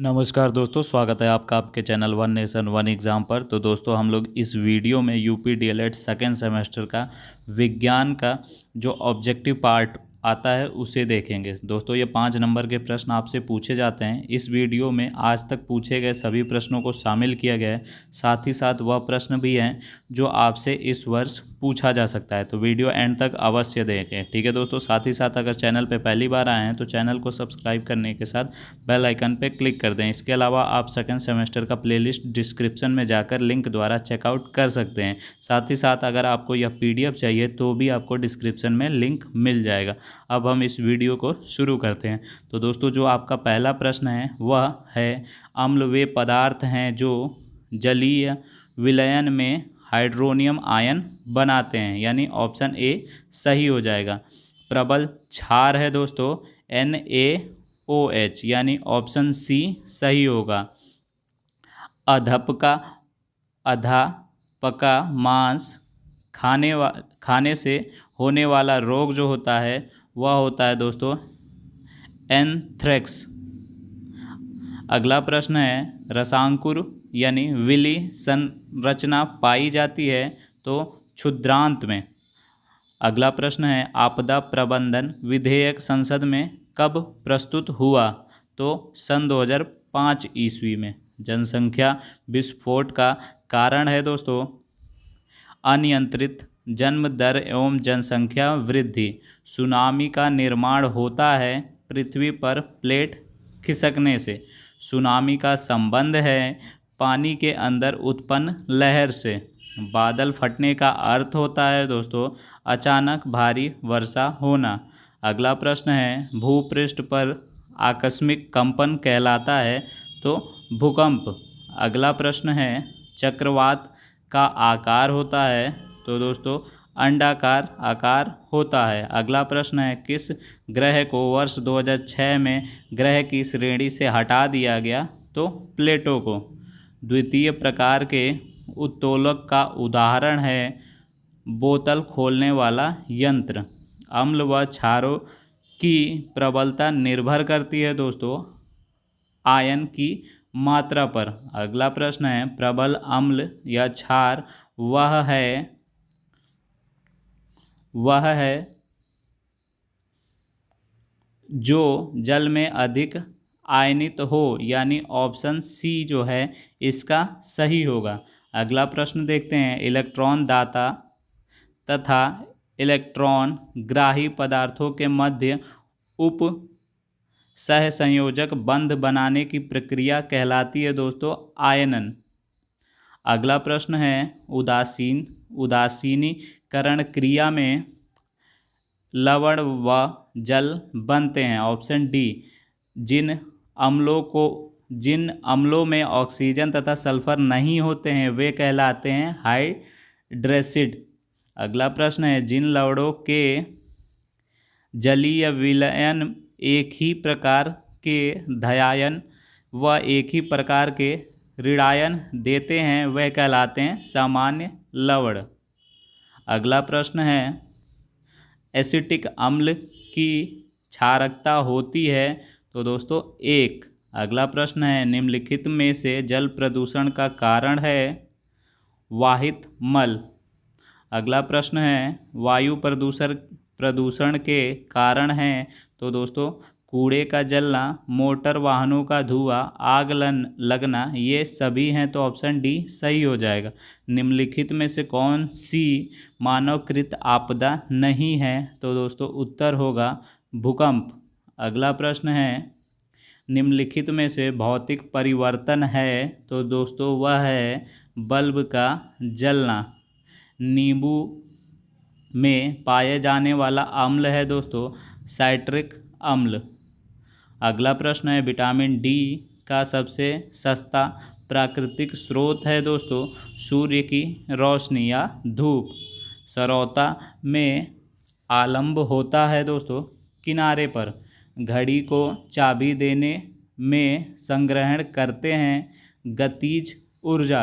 नमस्कार दोस्तों, स्वागत है आपका आपके channel one nation one exam पर। तो दोस्तों हम लोग इस वीडियो में यूपी डीएलएड सेकेंड सेमेस्टर का विज्ञान का जो ऑब्जेक्टिव पार्ट आता है उसे देखेंगे। दोस्तों ये 5 नंबर के प्रश्न आपसे पूछे जाते हैं। इस वीडियो में आज तक पूछे गए सभी प्रश्नों को शामिल किया गया है। साथ ही साथ वह प्रश्न भी हैं जो आपसे इस वर्ष पूछा जा सकता है। तो वीडियो एंड तक अवश्य देखें, ठीक है दोस्तों। साथ ही साथ अगर चैनल पर पहली बार आए हैं तो चैनल को सब्सक्राइब करने के साथ बेल आइकन पर क्लिक कर दें। इसके अलावा आप सेकेंड सेमेस्टर का प्लेलिस्ट डिस्क्रिप्शन में जाकर लिंक द्वारा चेकआउट कर सकते हैं। साथ ही साथ अगर आपको यह पीडीएफ चाहिए तो भी आपको डिस्क्रिप्शन में लिंक मिल जाएगा। अब हम इस वीडियो को शुरू करते हैं। तो दोस्तों जो आपका पहला प्रश्न है वह है, अम्ल वे पदार्थ हैं जो जलीय विलयन में हाइड्रोनियम आयन बनाते हैं, यानी ऑप्शन ए सही हो जाएगा। प्रबल क्षार है दोस्तों NaOH, यानी ऑप्शन सी सही होगा। अधा पका मांस खाने से होने वाला रोग जो होता है वह होता है दोस्तों एंथ्रेक्स। अगला प्रश्न है, रसांकुर यानी विली संरचना पाई जाती है तो क्षुद्रांत में। अगला प्रश्न है, आपदा प्रबंधन विधेयक संसद में कब प्रस्तुत हुआ? तो सन 2005 ईस्वी में। जनसंख्या विस्फोट का कारण है दोस्तों अनियंत्रित जन्म दर एवं जनसंख्या वृद्धि। सुनामी का निर्माण होता है पृथ्वी पर प्लेट खिसकने से। सुनामी का संबंध है पानी के अंदर उत्पन्न लहर से। बादल फटने का अर्थ होता है दोस्तों अचानक भारी वर्षा होना। अगला प्रश्न है, भूपृष्ठ पर आकस्मिक कंपन कहलाता है तो भूकंप। अगला प्रश्न है, चक्रवात का आकार होता है तो दोस्तों अंडाकार आकार होता है। अगला प्रश्न है, किस ग्रह को वर्ष 2006 में ग्रह की श्रेणी से हटा दिया गया? तो प्लेटो को। द्वितीय प्रकार के उत्तोलक का उदाहरण है बोतल खोलने वाला यंत्र। अम्ल व क्षारों की प्रबलता निर्भर करती है दोस्तों आयन की मात्रा पर। अगला प्रश्न है, प्रबल अम्ल या क्षार वह है जो जल में अधिक आयनित हो, यानी ऑप्शन सी जो है इसका सही होगा। अगला प्रश्न देखते हैं, इलेक्ट्रॉन दाता तथा इलेक्ट्रॉन ग्राही पदार्थों के मध्य उप सहसंयोजक बंध बनाने की प्रक्रिया कहलाती है दोस्तों आयनन। अगला प्रश्न है, उदासीनीकरण क्रिया में लवण व जल बनते हैं, ऑप्शन डी। जिन अम्लों में ऑक्सीजन तथा सल्फर नहीं होते हैं वे कहलाते हैं हाइड्रेसिड। अगला प्रश्न है, जिन लवणों के जलीय विलयन एक ही प्रकार के धायन व एक ही प्रकार के ऋणायन देते हैं वह कहलाते हैं सामान्य लवण। अगला प्रश्न है, एसिटिक अम्ल की क्षारकता होती है तो दोस्तों 1। अगला प्रश्न है, निम्नलिखित में से जल प्रदूषण का कारण है वाहित मल। अगला प्रश्न है, वायु प्रदूषण के कारण है तो दोस्तों कूड़े का जलना, मोटर वाहनों का धुआं, आग लगना, ये सभी हैं तो ऑप्शन डी सही हो जाएगा। निम्नलिखित में से कौन सी मानवकृत आपदा नहीं है? तो दोस्तों उत्तर होगा भूकंप। अगला प्रश्न है, निम्नलिखित में से भौतिक परिवर्तन है तो दोस्तों वह है बल्ब का जलना। नींबू में पाए जाने वाला अम्ल है दोस्तों साइट्रिक अम्ल। अगला प्रश्न है, विटामिन डी का सबसे सस्ता प्राकृतिक स्रोत है दोस्तों सूर्य की रोशनी या धूप। सरौता में आलंब होता है दोस्तों किनारे पर। घड़ी को चाबी देने में संग्रहण करते हैं गतिज ऊर्जा।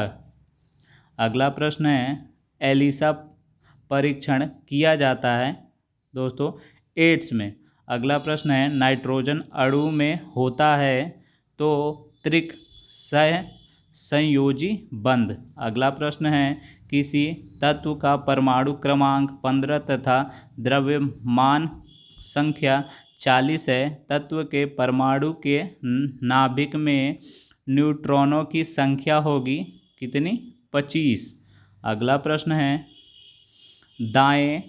अगला प्रश्न है, एलिसा परीक्षण किया जाता है दोस्तों एड्स में। अगला प्रश्न है, नाइट्रोजन अणु में होता है तो त्रिक सह संयोजी बंध। अगला प्रश्न है किसी तत्व का परमाणु क्रमांक 15 तथा द्रव्यमान संख्या 40 है। तत्व के परमाणु के नाभिक में न्यूट्रॉनों की संख्या होगी कितनी? 25। अगला प्रश्न है दाएं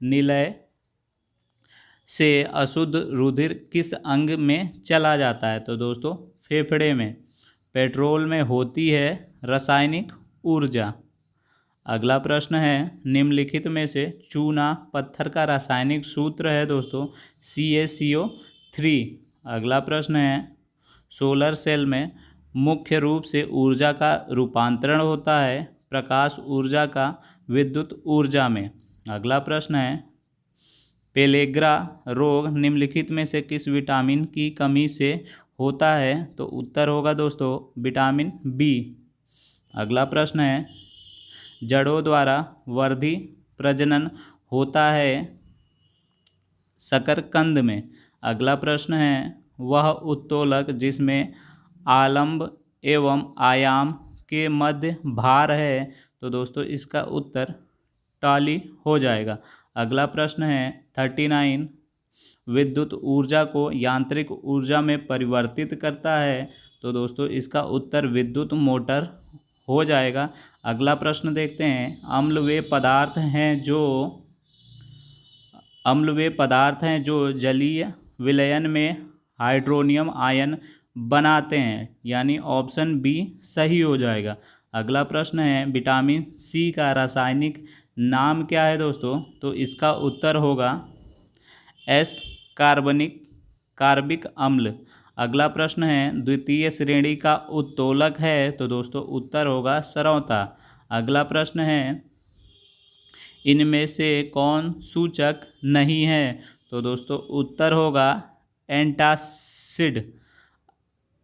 निलय से अशुद्ध रुधिर किस अंग में चला जाता है? तो दोस्तों फेफड़े में। पेट्रोल में होती है रासायनिक ऊर्जा। अगला प्रश्न है निम्नलिखित में से चूना पत्थर का रासायनिक सूत्र है दोस्तों CaCO3। अगला प्रश्न है सोलर सेल में मुख्य रूप से ऊर्जा का रूपांतरण होता है प्रकाश ऊर्जा का विद्युत ऊर्जा में। अगला प्रश्न है पेलेग्रा रोग निम्नलिखित में से किस विटामिन की कमी से होता है? तो उत्तर होगा दोस्तों विटामिन बी। अगला प्रश्न है जड़ों द्वारा वर्धी प्रजनन होता है शकरकंद में। अगला प्रश्न है वह उत्तोलक जिसमें आलंब एवं आयाम के मध्य भार है। तो दोस्तों इसका उत्तर टॉली हो जाएगा। अगला प्रश्न है 39 विद्युत ऊर्जा को यांत्रिक ऊर्जा में परिवर्तित करता है। तो दोस्तों इसका उत्तर विद्युत मोटर हो जाएगा। अगला प्रश्न देखते हैं अम्ल वे पदार्थ हैं जो जलीय विलयन में हाइड्रोनियम आयन बनाते हैं, यानी ऑप्शन बी सही हो जाएगा। अगला प्रश्न है विटामिन सी का रासायनिक नाम क्या है दोस्तों? तो इसका उत्तर होगा एस कार्बिक अम्ल। अगला प्रश्न है द्वितीय श्रेणी का उत्तोलक है। तो दोस्तों उत्तर होगा सरौता। अगला प्रश्न है इनमें से कौन सूचक नहीं है? तो दोस्तों उत्तर होगा एंटासिड।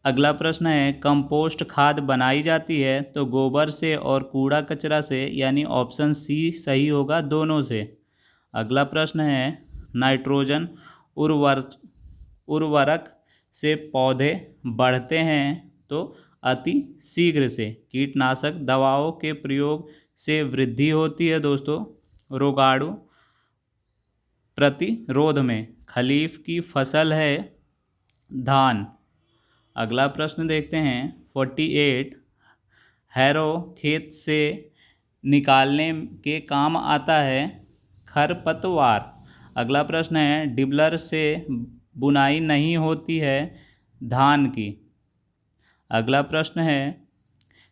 अगला प्रश्न है कंपोस्ट खाद बनाई जाती है तो गोबर से और कूड़ा कचरा से, यानी ऑप्शन सी सही होगा दोनों से। अगला प्रश्न है नाइट्रोजन उर्वरक से पौधे बढ़ते हैं तो अति शीघ्र से। कीटनाशक दवाओं के प्रयोग से वृद्धि होती है दोस्तों रोगाणु प्रतिरोध में। खरीफ की फसल है धान। अगला प्रश्न देखते हैं 48 हैरो खेत से निकालने के काम आता है खरपतवार। अगला प्रश्न है डिबलर से बुनाई नहीं होती है धान की। अगला प्रश्न है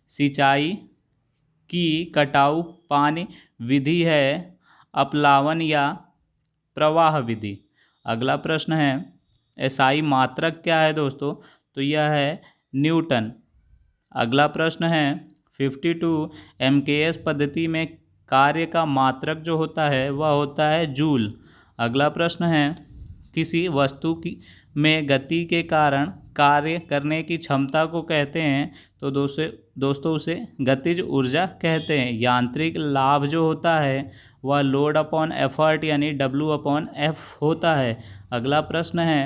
सिंचाई की कटाऊ पानी विधि है अपलावन या प्रवाह विधि। अगला प्रश्न है एसआई मात्रक क्या है दोस्तों? तो यह है न्यूटन। अगला प्रश्न है 52 MKS पद्धति में कार्य का मात्रक जो होता है वह होता है जूल। अगला प्रश्न है किसी वस्तु की में गति के कारण कार्य करने की क्षमता को कहते हैं। तो दोस्तों उसे गतिज ऊर्जा कहते हैं। यांत्रिक लाभ जो होता है वह लोड अपॉन एफर्ट यानी W/F होता है। अगला प्रश्न है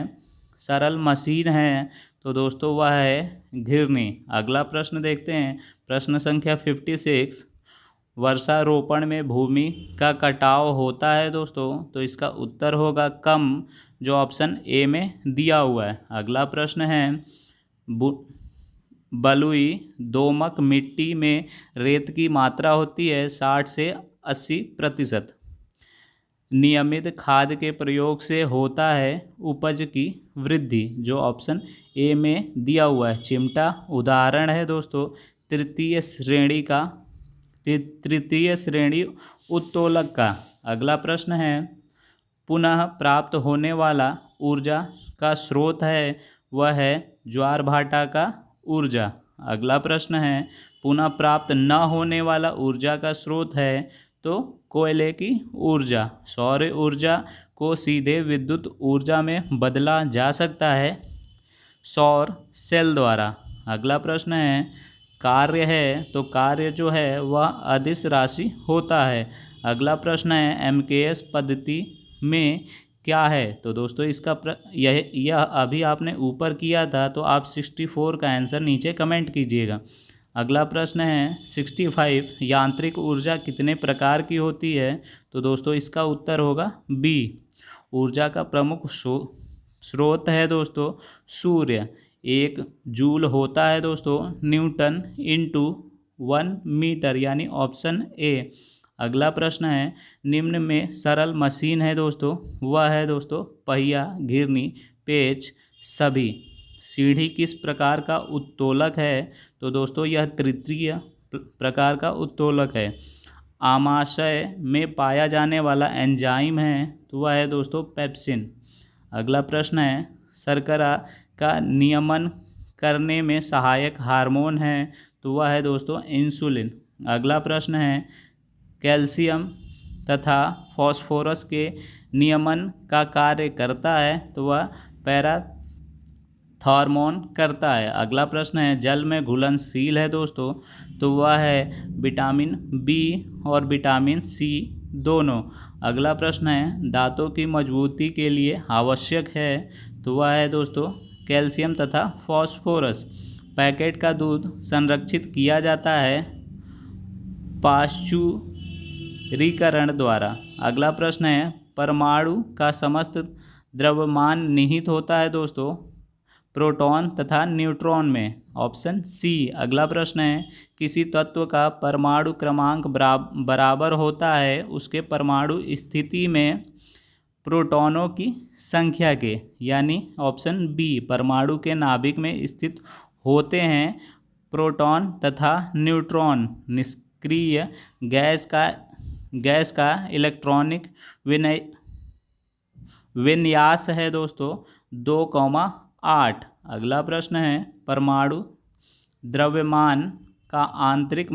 सरल मशीन है तो दोस्तों वह है घिरनी। अगला प्रश्न देखते हैं प्रश्न संख्या 56 वर्षारोपण में भूमि का कटाव होता है दोस्तों। तो इसका उत्तर होगा कम, जो ऑप्शन ए में दिया हुआ है। अगला प्रश्न है बलुई दोमक मिट्टी में रेत की मात्रा होती है 60 से 80%। नियमित खाद के प्रयोग से होता है उपज की वृद्धि, जो ऑप्शन ए में दिया हुआ है। चिमटा उदाहरण है दोस्तों तृतीय श्रेणी उत्तोलक का। अगला प्रश्न है पुनः प्राप्त होने वाला ऊर्जा का स्रोत है वह है ज्वार भाटा का ऊर्जा। अगला प्रश्न है पुनः प्राप्त न होने वाला ऊर्जा का स्रोत है तो कोयले की ऊर्जा। सौर ऊर्जा को सीधे विद्युत ऊर्जा में बदला जा सकता है सौर सेल द्वारा। अगला प्रश्न है कार्य है तो कार्य जो है वह अदिश राशि होता है। अगला प्रश्न है MKS पद्धति में क्या है? तो दोस्तों इसका यह अभी आपने ऊपर किया था, तो आप 64 का आंसर नीचे कमेंट कीजिएगा। अगला प्रश्न है 65, यांत्रिक ऊर्जा कितने प्रकार की होती है? तो दोस्तों इसका उत्तर होगा बी। ऊर्जा का प्रमुख स्रोत है दोस्तों सूर्य। 1 जूल होता है दोस्तों न्यूटन इंटू 1 मीटर, यानी ऑप्शन ए। अगला प्रश्न है निम्न में सरल मशीन है दोस्तों, वह है दोस्तों पहिया, घिरनी, पेच, सभी। सीढ़ी किस प्रकार का उत्तोलक है? तो दोस्तों यह तृतीय प्रकार का उत्तोलक है। आमाशय में पाया जाने वाला एंजाइम है, तो वह है दोस्तों पेप्सिन। अगला प्रश्न है शर्करा का नियमन करने में सहायक हार्मोन है, तो वह है दोस्तों इंसुलिन। अगला प्रश्न है कैल्शियम तथा फॉस्फोरस के नियमन का कार्य करता है, तो वह पैराथॉर्मोन करता है। अगला प्रश्न है जल में घुलनशील है दोस्तों, तो वह है विटामिन बी और विटामिन सी दोनों। अगला प्रश्न है दांतों की मजबूती के लिए आवश्यक है, तो वह है दोस्तों कैल्शियम तथा फॉस्फोरस। पैकेट का दूध संरक्षित किया जाता है पाश्चुरीकरण द्वारा। अगला प्रश्न है परमाणु का समस्त द्रव्यमान निहित होता है दोस्तों प्रोटॉन तथा न्यूट्रॉन में, ऑप्शन सी। अगला प्रश्न है किसी तत्व का परमाणु क्रमांक बराबर होता है उसके परमाणु स्थिति में प्रोटॉनों की संख्या के, यानी ऑप्शन बी। परमाणु के नाभिक में स्थित होते हैं प्रोटॉन तथा न्यूट्रॉन। निष्क्रिय गैस का इलेक्ट्रॉनिक विन्यास है दोस्तों 2,8। अगला प्रश्न है परमाणु द्रव्यमान का आंतरिक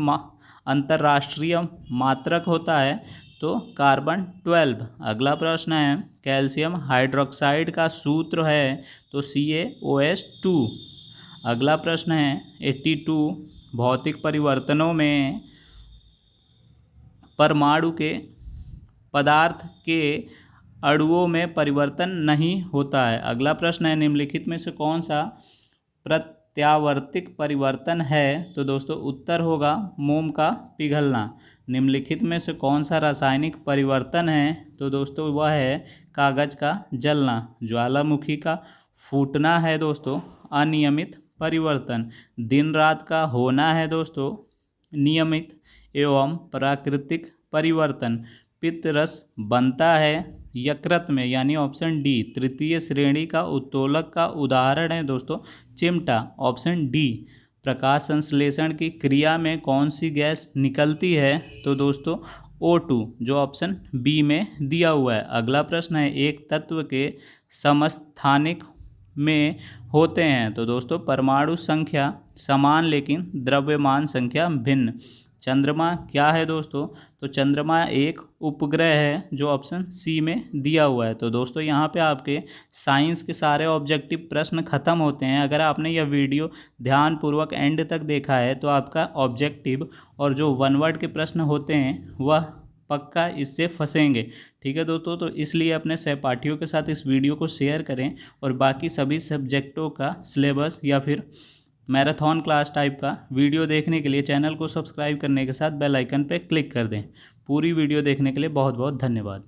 अंतर्राष्ट्रीय मात्रक होता है, तो कार्बन 12। अगला प्रश्न है कैल्शियम हाइड्रोक्साइड का सूत्र है, तो CaOH2। अगला प्रश्न है 82 भौतिक परिवर्तनों में परमाणु के पदार्थ के अणुओं में परिवर्तन नहीं होता है। अगला प्रश्न है निम्नलिखित में से कौन सा प्रत्यावर्तिक परिवर्तन है? तो दोस्तों उत्तर होगा मोम का पिघलना। निम्नलिखित में से कौन सा रासायनिक परिवर्तन है? तो दोस्तों वह है कागज का जलना। ज्वालामुखी का फूटना है दोस्तों अनियमित परिवर्तन। दिन रात का होना है दोस्तों नियमित एवं प्राकृतिक परिवर्तन। पित्त रस बनता है यकृत में, यानी ऑप्शन डी। तृतीय श्रेणी का उत्तोलक का उदाहरण है दोस्तों चिमटा, ऑप्शन डी। प्रकाश संश्लेषण की क्रिया में कौन सी गैस निकलती है? तो दोस्तों O2, जो ऑप्शन बी में दिया हुआ है। अगला प्रश्न है एक तत्व के समस्थानिक में होते हैं, तो दोस्तों परमाणु संख्या समान लेकिन द्रव्यमान संख्या भिन्न। चंद्रमा क्या है दोस्तों? तो चंद्रमा एक उपग्रह है, जो ऑप्शन सी में दिया हुआ है। तो दोस्तों यहाँ पे आपके साइंस के सारे ऑब्जेक्टिव प्रश्न खत्म होते हैं। अगर आपने यह वीडियो ध्यानपूर्वक एंड तक देखा है तो आपका ऑब्जेक्टिव और जो 1 वर्ड के प्रश्न होते हैं वह पक्का इससे फंसेंगे। ठीक है दोस्तों, तो इसलिए अपने सहपाठियों के साथ इस वीडियो को शेयर करें और बाकी सभी सब्जेक्टों का सिलेबस या फिर मैराथन क्लास टाइप का वीडियो देखने के लिए चैनल को सब्सक्राइब करने के साथ बेल आइकन पर क्लिक कर दें। पूरी वीडियो देखने के लिए बहुत बहुत धन्यवाद।